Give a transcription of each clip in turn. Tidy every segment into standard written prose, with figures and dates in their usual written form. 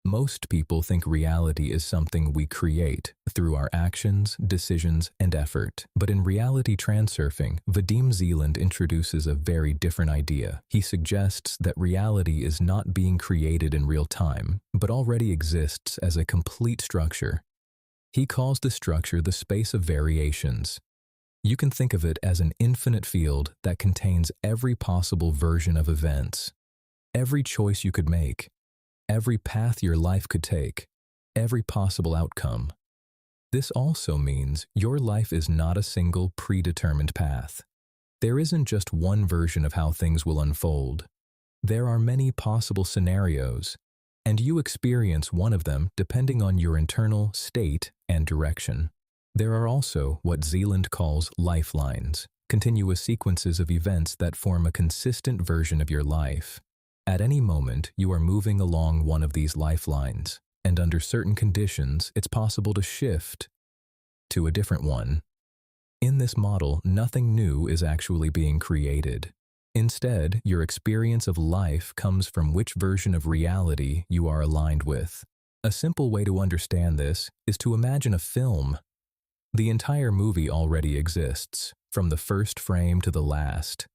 Most people think reality is something we create through our actions, decisions, and effort. But in reality transurfing, Vadim Zeland introduces a very different idea. He suggests that reality is not being created in real time, but already exists as a complete structure. He calls the structure the space of variations. You can think of it as an infinite field that contains every possible version of events, every choice you could make, every path your life could take, every possible outcome. This also means your life is not a single predetermined path. There isn't just one version of how things will unfold. There are many possible scenarios, and you experience one of them depending on your internal state and direction. There are also what Zeland calls lifelines, continuous sequences of events that form a consistent version of your life. At any moment, you are moving along one of these lifelines, and under certain conditions, it's possible to shift to a different one. In this model, nothing new is actually being created. Instead, your experience of life comes from which version of reality you are aligned with. A simple way to understand this is to imagine a film. The entire movie already exists, from the first frame to the last.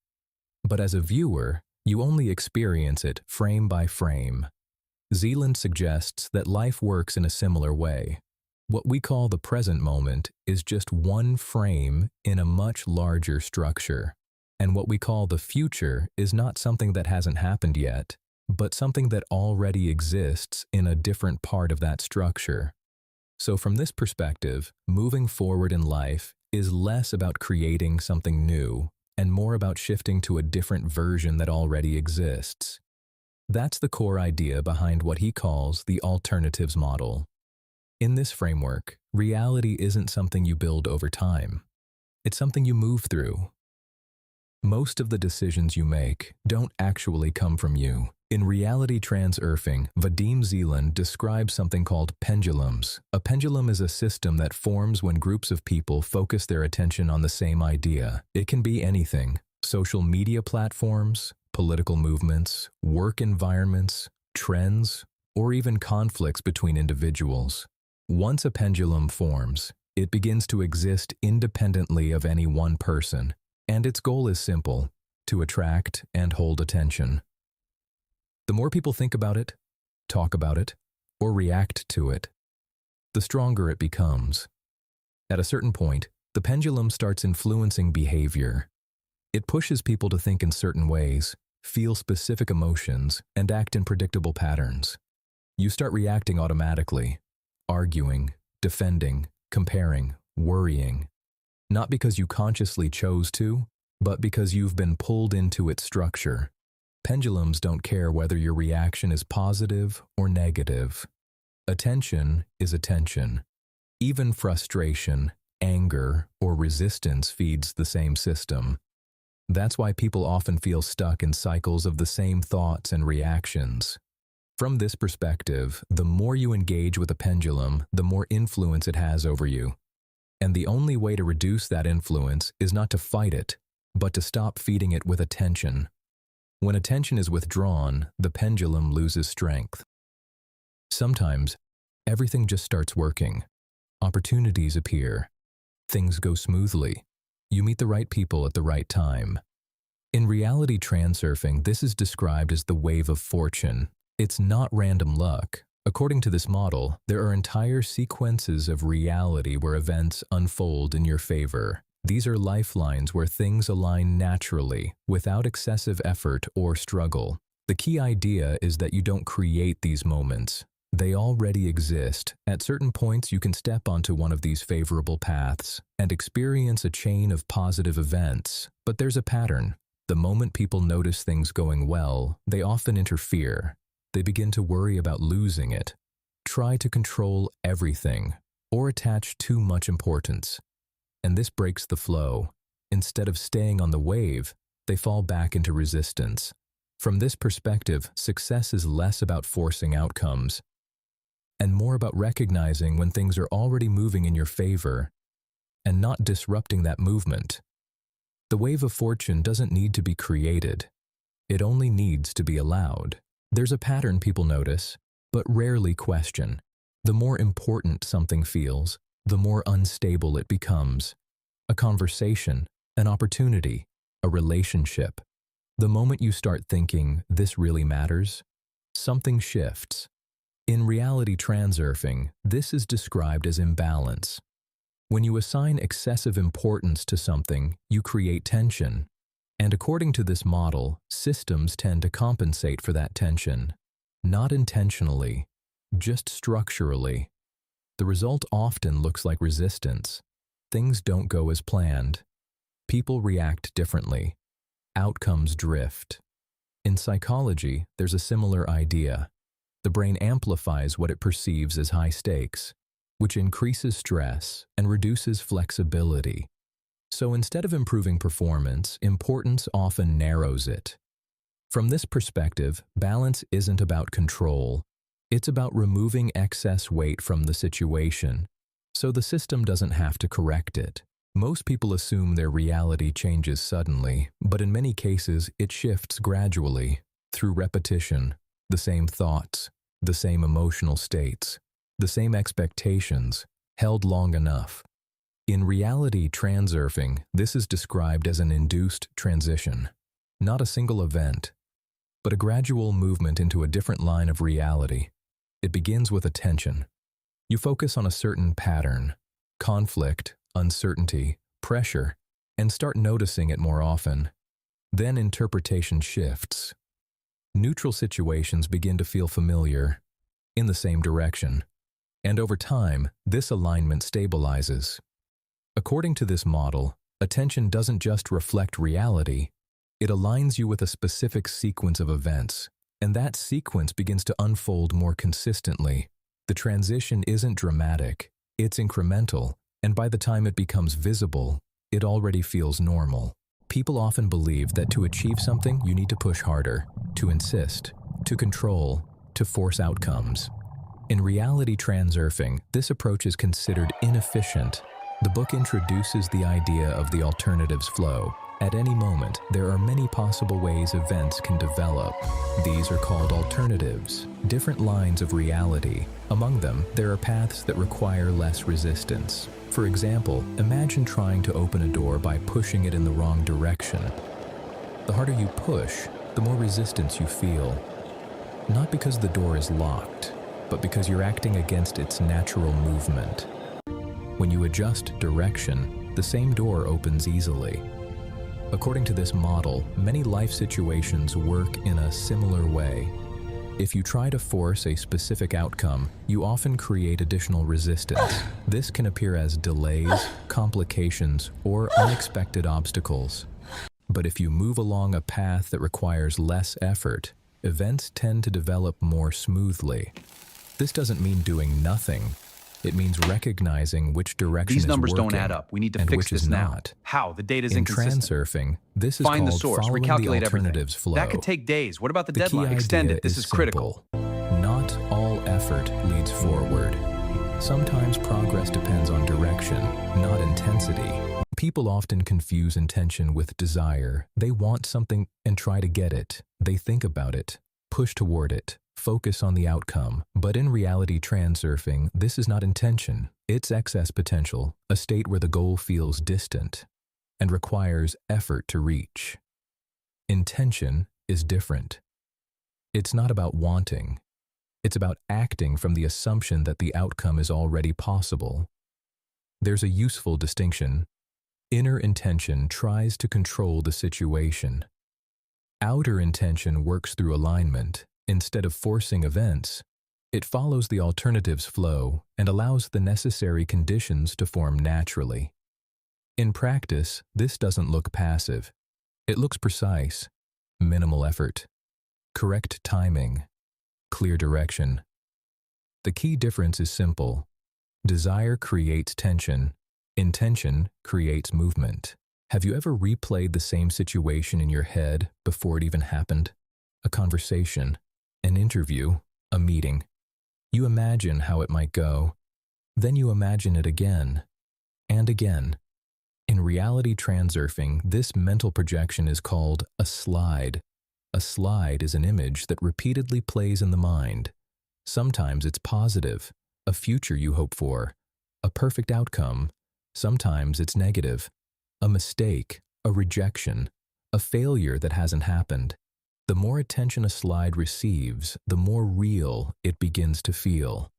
But as a viewer, you only experience it frame by frame. Zeland suggests that life works in a similar way. What we call the present moment is just one frame in a much larger structure. And what we call the future is not something that hasn't happened yet, but something that already exists in a different part of that structure. So from this perspective, moving forward in life is less about creating something new and more about shifting to a different version that already exists. That's the core idea behind what he calls the alternatives model. In this framework, reality isn't something you build over time. It's something you move through. Most of the decisions you make don't actually come from you. In reality transurfing, Vadim Zeland describes something called pendulums. A pendulum is a system that forms when groups of people focus their attention on the same idea. It can be anything: social media platforms, political movements, work environments, trends, or even conflicts between individuals. Once a pendulum forms, it begins to exist independently of any one person, and its goal is simple: to attract and hold attention. The more people think about it, talk about it, or react to it, the stronger it becomes. At a certain point, the pendulum starts influencing behavior. It pushes people to think in certain ways, feel specific emotions, and act in predictable patterns. You start reacting automatically, arguing, defending, comparing, worrying, not because you consciously chose to, but because you've been pulled into its structure. Pendulums don't care whether your reaction is positive or negative. Attention is attention. Even frustration, anger, or resistance feeds the same system. That's why people often feel stuck in cycles of the same thoughts and reactions. From this perspective, the more you engage with a pendulum, the more influence it has over you. And the only way to reduce that influence is not to fight it, but to stop feeding it with attention. When attention is withdrawn, the pendulum loses strength. Sometimes, everything just starts working. Opportunities appear. Things go smoothly. You meet the right people at the right time. In reality transurfing, this is described as the wave of fortune. It's not random luck. According to this model, there are entire sequences of reality where events unfold in your favor. These are lifelines where things align naturally, without excessive effort or struggle. The key idea is that you don't create these moments. They already exist. At certain points, you can step onto one of these favorable paths and experience a chain of positive events. But there's a pattern. The moment people notice things going well, they often interfere. They begin to worry about losing it, try to control everything, or attach too much importance. And this breaks the flow. Instead of staying on the wave, they fall back into resistance. From this perspective, success is less about forcing outcomes and more about recognizing when things are already moving in your favor and not disrupting that movement. The wave of fortune doesn't need to be created. It only needs to be allowed. There's a pattern people notice. but rarely question. The more important something feels, the more unstable it becomes. A conversation, an opportunity, a relationship. The moment you start thinking, this really matters, something shifts. In reality transurfing, this is described as imbalance. When you assign excessive importance to something, you create tension. And according to this model, systems tend to compensate for that tension. Not intentionally, just structurally. The result often looks like resistance. Things don't go as planned. People react differently. Outcomes drift. In psychology, there's a similar idea. The brain amplifies what it perceives as high stakes, which increases stress and reduces flexibility. So instead of improving performance, importance often narrows it. From this perspective, balance isn't about control. It's about removing excess weight from the situation, so the system doesn't have to correct it. Most people assume their reality changes suddenly, but in many cases it shifts gradually, through repetition, the same thoughts, the same emotional states, the same expectations, held long enough. In reality transurfing, this is described as an induced transition, not a single event, but a gradual movement into a different line of reality. It begins with attention. You focus on a certain pattern, conflict, uncertainty, pressure, and start noticing it more often. Then interpretation shifts. Neutral situations begin to feel familiar, in the same direction. And over time, this alignment stabilizes. According to this model, attention doesn't just reflect reality, it aligns you with a specific sequence of events, and that sequence begins to unfold more consistently. The transition isn't dramatic, it's incremental, and by the time it becomes visible, it already feels normal. People often believe that to achieve something, you need to push harder, to insist, to control, to force outcomes. In reality transurfing, this approach is considered inefficient. The book introduces the idea of the alternatives flow. At any moment, there are many possible ways events can develop. These are called alternatives, different lines of reality. Among them, there are paths that require less resistance. For example, imagine trying to open a door by pushing it in the wrong direction. The harder you push, the more resistance you feel. Not because the door is locked, but because you're acting against its natural movement. When you adjust direction, the same door opens easily. According to this model, many life situations work in a similar way. If you try to force a specific outcome, you often create additional resistance. This can appear as delays, complications, or unexpected obstacles. But if you move along a path that requires less effort, events tend to develop more smoothly. This doesn't mean doing nothing. It means recognizing which direction These is numbers working don't add up. We need to and fix which this is now. not. How? The data's In inconsistent. transurfing, this is Find the called source, following the recalculate everything. alternatives flow. That could take days. What about the The key deadline? Extend idea it. This is critical. simple. Not all effort leads forward. Sometimes progress depends on direction, not intensity. People often confuse intention with desire. They want something and try to get it. They think about it, push toward it, focus on the outcome. But in reality transurfing, this is not intention. It's excess potential, a state where the goal feels distant and requires effort to reach. Intention is different. It's not about wanting. It's about acting from the assumption that the outcome is already possible. There's a useful distinction. Inner intention tries to control the situation. Outer intention works through alignment. Instead of forcing events, it follows the alternatives flow and allows the necessary conditions to form naturally. In practice, this doesn't look passive. It looks precise, minimal effort, correct timing, clear direction. The key difference is simple. Desire creates tension. Intention creates movement. Have you ever replayed the same situation in your head before it even happened? A conversation, an interview, a meeting. You imagine how it might go. Then you imagine it again and again. In reality transurfing, this mental projection is called a slide. A slide is an image that repeatedly plays in the mind. Sometimes it's positive, a future you hope for, a perfect outcome. Sometimes it's negative, a mistake, a rejection, a failure that hasn't happened. The more attention a slide receives, the more real it begins to feel.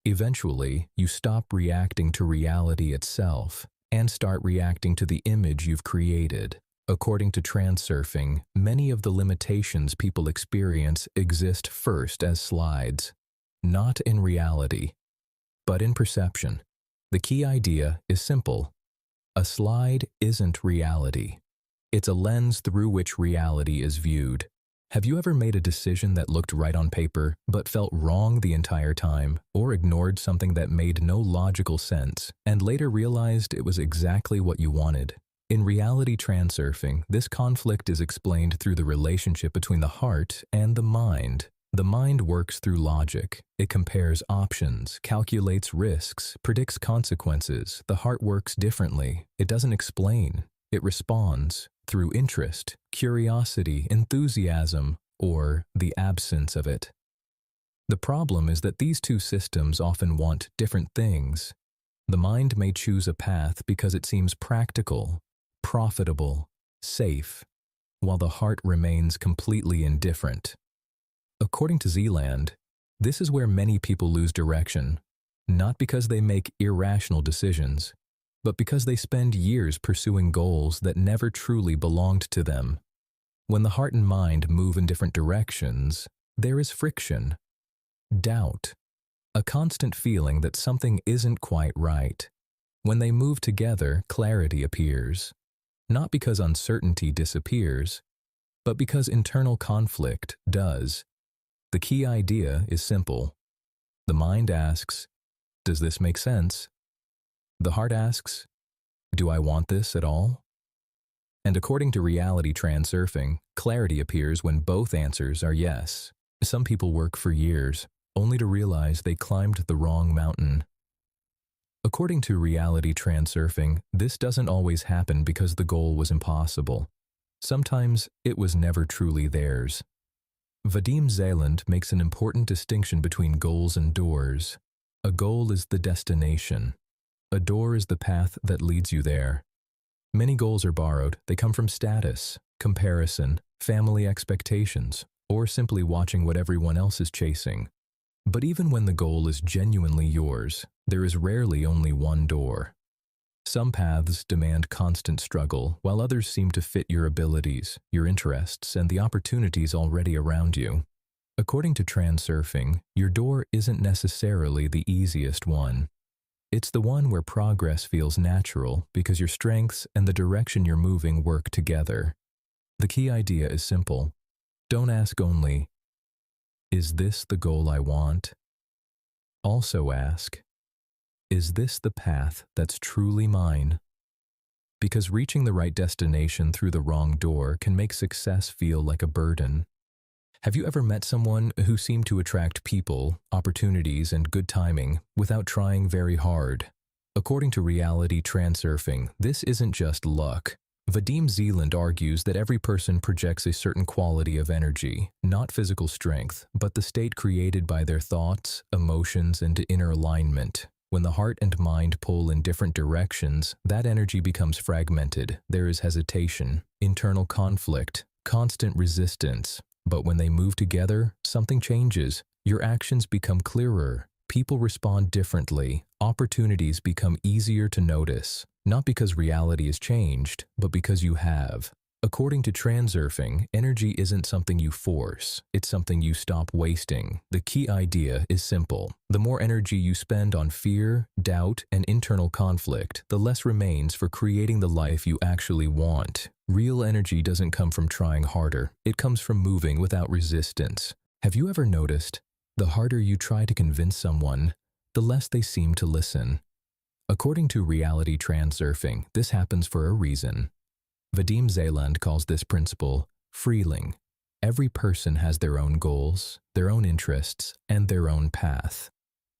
Eventually, you stop reacting to reality itself and start reacting to the image you've created. According to Transurfing, many of the limitations people experience exist first as slides, not in reality, but in perception. The key idea is simple. A slide isn't reality. It's a lens through which reality is viewed. Have you ever made a decision that looked right on paper but felt wrong the entire time, or ignored something that made no logical sense and later realized it was exactly what you wanted? In reality transurfing, this conflict is explained through the relationship between the heart and the mind. The mind works through logic. It compares options, calculates risks, predicts consequences. The heart works differently. It doesn't explain. It responds through interest, curiosity, enthusiasm, or the absence of it. The problem is that these two systems often want different things. The mind may choose a path because it seems practical, profitable, safe, while the heart remains completely indifferent. According to Zeland, this is where many people lose direction, not because they make irrational decisions, but because they spend years pursuing goals that never truly belonged to them. When the heart and mind move in different directions, there is friction, doubt, a constant feeling that something isn't quite right. When they move together, clarity appears, not because uncertainty disappears, but because internal conflict does. The key idea is simple. The mind asks, "Does this make sense?" The heart asks, "Do I want this at all?" And according to reality transurfing, clarity appears when both answers are yes. Some people work for years, only to realize they climbed the wrong mountain. According to reality transurfing, this doesn't always happen because the goal was impossible. Sometimes it was never truly theirs. Vadim Zeland makes an important distinction between goals and doors. A goal is the destination. A door is the path that leads you there. Many goals are borrowed. They come from status, comparison, family expectations, or simply watching what everyone else is chasing. But even when the goal is genuinely yours, there is rarely only one door. Some paths demand constant struggle, while others seem to fit your abilities, your interests, and the opportunities already around you. According to Transurfing, your door isn't necessarily the easiest one. It's the one where progress feels natural because your strengths and the direction you're moving work together. The key idea is simple. Don't ask only, "Is this the goal I want?" Also ask, "Is this the path that's truly mine?" Because reaching the right destination through the wrong door can make success feel like a burden. Have you ever met someone who seemed to attract people, opportunities, and good timing without trying very hard? According to reality transurfing, this isn't just luck. Vadim Zeland argues that every person projects a certain quality of energy, not physical strength, but the state created by their thoughts, emotions, and inner alignment. When the heart and mind pull in different directions, that energy becomes fragmented. There is hesitation, internal conflict, constant resistance. But when they move together, something changes. Your actions become clearer. People respond differently. Opportunities become easier to notice. Not because reality has changed, but because you have. According to Transurfing, energy isn't something you force. It's something you stop wasting. The key idea is simple. The more energy you spend on fear, doubt, and internal conflict, the less remains for creating the life you actually want. Real energy doesn't come from trying harder. It comes from moving without resistance. Have you ever noticed? The harder you try to convince someone, the less they seem to listen. According to reality transurfing, this happens for a reason. Vadim Zeland calls this principle freeling. Every person has their own goals, their own interests, and their own path.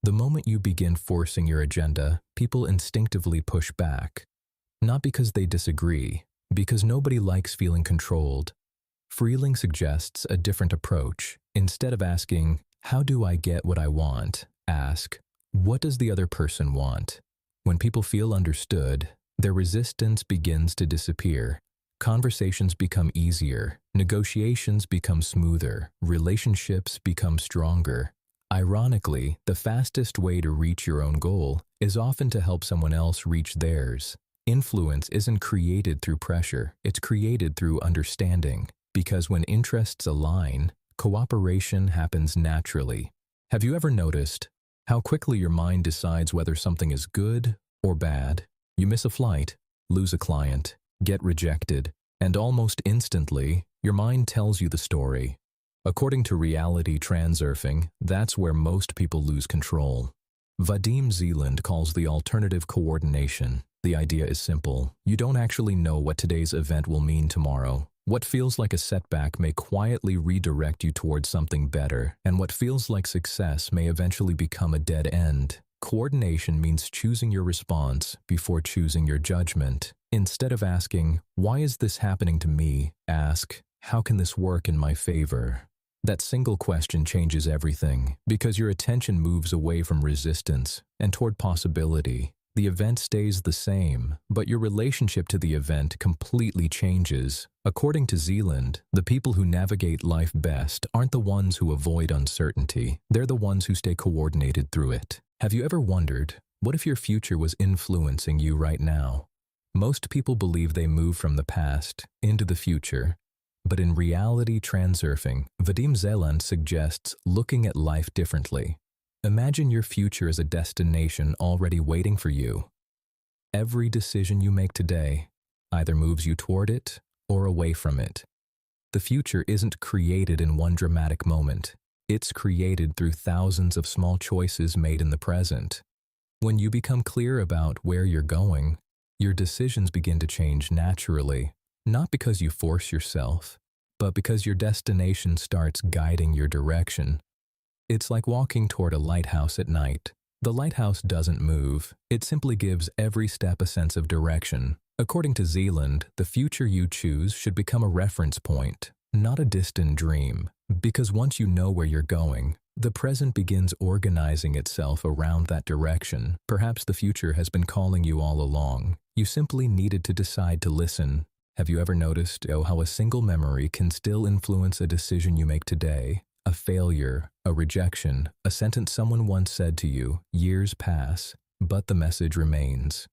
The moment you begin forcing your agenda, people instinctively push back. Not because they disagree, because nobody likes feeling controlled. Freeling suggests a different approach. Instead of asking, How do I get what I want? Ask, what does the other person want? When people feel understood, their resistance begins to disappear. Conversations become easier, negotiations become smoother, relationships become stronger. Ironically, the fastest way to reach your own goal is often to help someone else reach theirs. Influence isn't created through pressure, it's created through understanding. Because when interests align, cooperation happens naturally. Have you ever noticed how quickly your mind decides whether something is good or bad? You miss a flight, lose a client, get rejected, and almost instantly, your mind tells you the story. According to Reality Transurfing, that's where most people lose control. Vadim Zeland calls the alternative coordination. The idea is simple. You don't actually know what today's event will mean tomorrow. What feels like a setback may quietly redirect you towards something better, and what feels like success may eventually become a dead end. Coordination means choosing your response before choosing your judgment. Instead of asking, "Why is this happening to me?" ask, "How can this work in my favor?" That single question changes everything, because your attention moves away from resistance and toward possibility. The event stays the same, but your relationship to the event completely changes. According to Zeland, the people who navigate life best aren't the ones who avoid uncertainty. They're the ones who stay coordinated through it. Have you ever wondered, what if your future was influencing you right now? Most people believe they move from the past into the future. But in Reality Transurfing, Vadim Zeland suggests looking at life differently. Imagine your future as a destination already waiting for you. Every decision you make today either moves you toward it or away from it. The future isn't created in one dramatic moment. It's created through thousands of small choices made in the present. When you become clear about where you're going, your decisions begin to change naturally. Not because you force yourself, but because your destination starts guiding your direction. It's like walking toward a lighthouse at night. The lighthouse doesn't move. It simply gives every step a sense of direction. According to Zeland, the future you choose should become a reference point, not a distant dream. Because once you know where you're going, the present begins organizing itself around that direction. Perhaps the future has been calling you all along. You simply needed to decide to listen. Have you ever noticed how a single memory can still influence a decision you make today? A failure, a rejection, a sentence someone once said to you, years pass, but the message remains.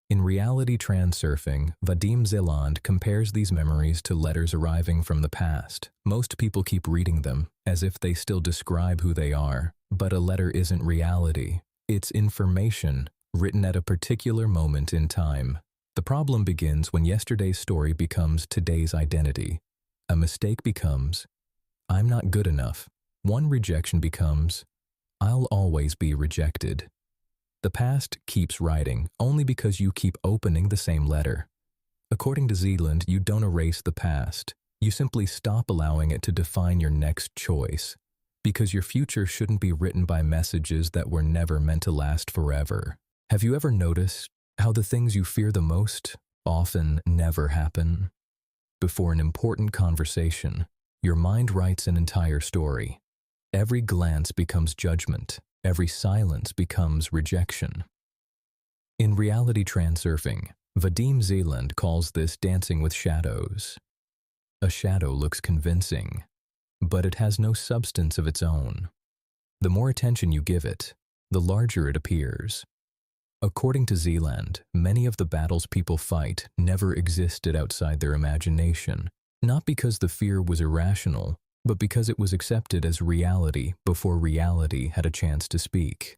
In Reality Transurfing, Vadim Zeland compares these memories to letters arriving from the past. Most people keep reading them, as if they still describe who they are. But a letter isn't reality. It's information, written at a particular moment in time. The problem begins when yesterday's story becomes today's identity. A mistake becomes, "I'm not good enough." One rejection becomes, "I'll always be rejected." The past keeps writing only because you keep opening the same letter. According to Zeland, you don't erase the past. You simply stop allowing it to define your next choice. Because your future shouldn't be written by messages that were never meant to last forever. Have you ever noticed how the things you fear the most often never happen? Before an important conversation, your mind writes an entire story. Every glance becomes judgment. Every silence becomes rejection. In Reality Transurfing, Vadim Zeland calls this dancing with shadows. A shadow looks convincing, but it has no substance of its own. The more attention you give it, the larger it appears. According to Zeland, many of the battles people fight never existed outside their imagination, not because the fear was irrational, but because it was accepted as reality before reality had a chance to speak.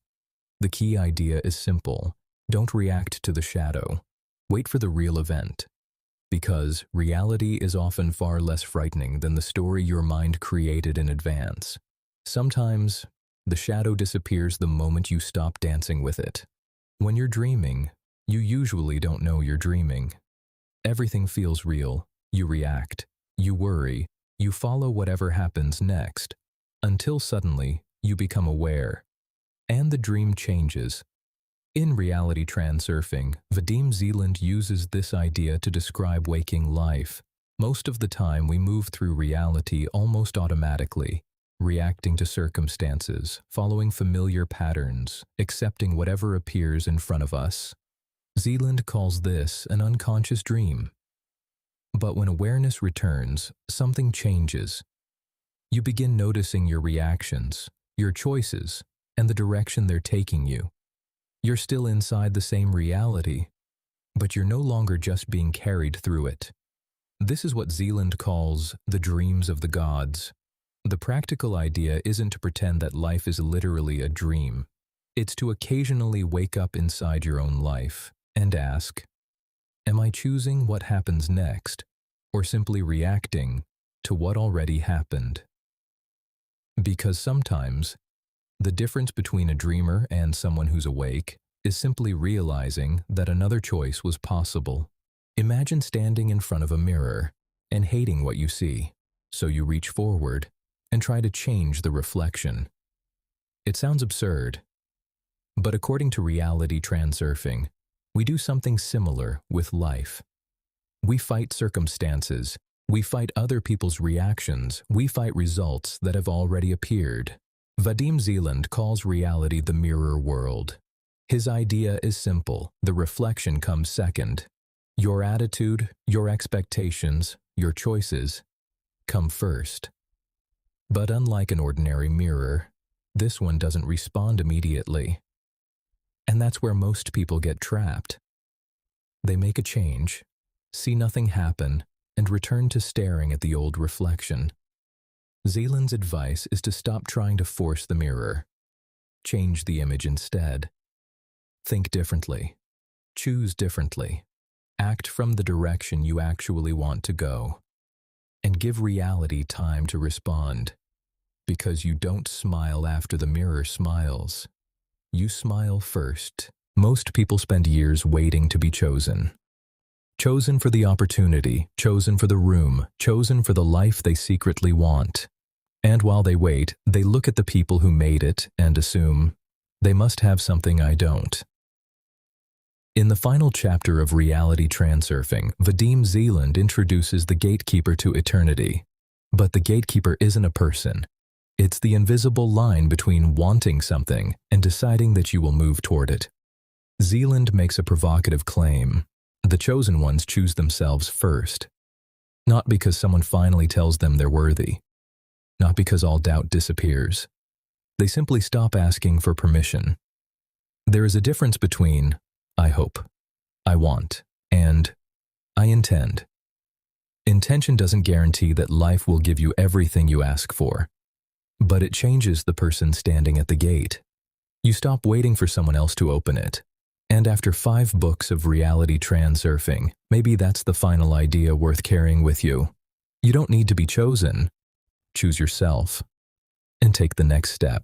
The key idea is simple. Don't react to the shadow. Wait for the real event. Because reality is often far less frightening than the story your mind created in advance. Sometimes, the shadow disappears the moment you stop dancing with it. When you're dreaming, you usually don't know you're dreaming. Everything feels real. You react. You worry. You follow whatever happens next, until suddenly you become aware. And the dream changes. In Reality Transurfing, Vadim Zeland uses this idea to describe waking life. Most of the time we move through reality almost automatically. reacting to circumstances, following familiar patterns, accepting whatever appears in front of us. Zeland calls this an unconscious dream. But when awareness returns, something changes. You begin noticing your reactions, your choices, and the direction they're taking you. You're still inside the same reality, but you're no longer just being carried through it. This is what Zeland calls the dreams of the gods. The practical idea isn't to pretend that life is literally a dream. It's to occasionally wake up inside your own life and ask, am I choosing what happens next, or simply reacting to what already happened? Because sometimes, the difference between a dreamer and someone who's awake is simply realizing that another choice was possible. Imagine standing in front of a mirror and hating what you see, so you reach forward and try to change the reflection. It sounds absurd, but according to Reality Transurfing, we do something similar with life. We fight circumstances, we fight other people's reactions, we fight results that have already appeared. Vadim Zeland calls reality the mirror world. His idea is simple: the reflection comes second. Your attitude, your expectations, your choices come first. But unlike an ordinary mirror, this one doesn't respond immediately. And that's where most people get trapped. They make a change, see nothing happen, and return to staring at the old reflection. Zeland's advice is to stop trying to force the mirror. Change the image instead. Think differently. Choose differently. Act from the direction you actually want to go. And give reality time to respond. Because you don't smile after the mirror smiles. You smile first. Most people spend years waiting to be chosen. Chosen for the opportunity, chosen for the room, chosen for the life they secretly want. And while they wait, they look at the people who made it and assume, they must have something I don't. In the final chapter of Reality Transurfing, Vadim Zeland introduces the Gatekeeper to eternity. But the Gatekeeper isn't a person. It's the invisible line between wanting something and deciding that you will move toward it. Zeland makes a provocative claim. The chosen ones choose themselves first. Not because someone finally tells them they're worthy. Not because all doubt disappears. They simply stop asking for permission. There is a difference between I hope, I want, and I intend. Intention doesn't guarantee that life will give you everything you ask for, but it changes the person standing at the gate. You stop waiting for someone else to open it. And after 5 books of Reality Transurfing, maybe that's the final idea worth carrying with you. You don't need to be chosen. Choose yourself and take the next step.